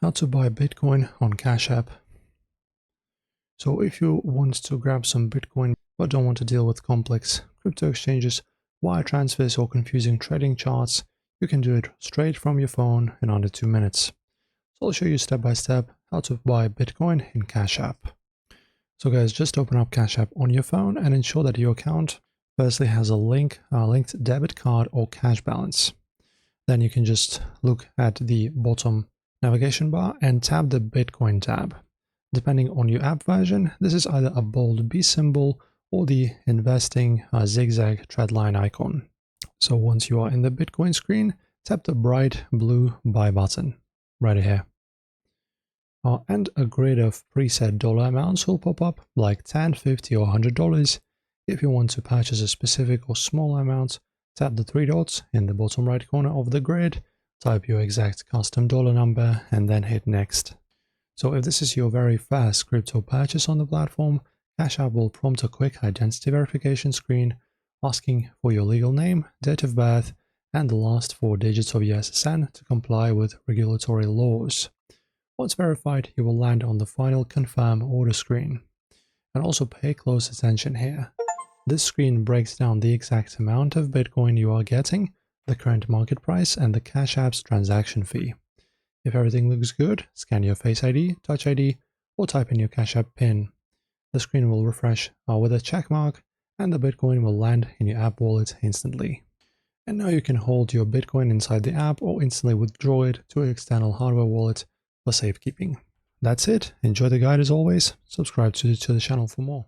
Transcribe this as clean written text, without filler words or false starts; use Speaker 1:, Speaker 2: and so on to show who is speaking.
Speaker 1: How to buy Bitcoin on Cash App. So if you want to grab some Bitcoin but don't want to deal with complex crypto exchanges, wire transfers or confusing trading charts, you can do it straight from your phone in under 2 minutes. So I'll show you step by step how to buy Bitcoin in Cash App. So guys, just open up Cash App on your phone and ensure that your account firstly has a linked debit card or cash balance. Then you can just look at the bottom navigation bar and tap the Bitcoin tab. Depending on your app version, this is either a bold B symbol or the investing zigzag threadline icon. So once you are in the Bitcoin screen, tap the bright blue buy button right here. And a grid of preset dollar amounts will pop up, like $10, $50 or $100. If you want to purchase a specific or small amount, tap the three dots in the bottom right corner of the grid, type your exact custom dollar number, and then hit next. So if this is your very first crypto purchase on the platform, Cash App will prompt a quick identity verification screen asking for your legal name, date of birth, and the last 4 digits of your SSN to comply with regulatory laws. Once verified, you will land on the final confirm order screen. And also pay close attention here. This screen breaks down the exact amount of Bitcoin you are getting, the current market price, and the Cash App's transaction fee. If everything looks good, scan your Face ID, Touch ID, or type in your Cash App PIN. The screen will refresh with a check mark, and the Bitcoin will land in your app wallet instantly. And now you can hold your Bitcoin inside the app or instantly withdraw it to an external hardware wallet for safekeeping. That's it. Enjoy the guide as always. Subscribe to the channel for more.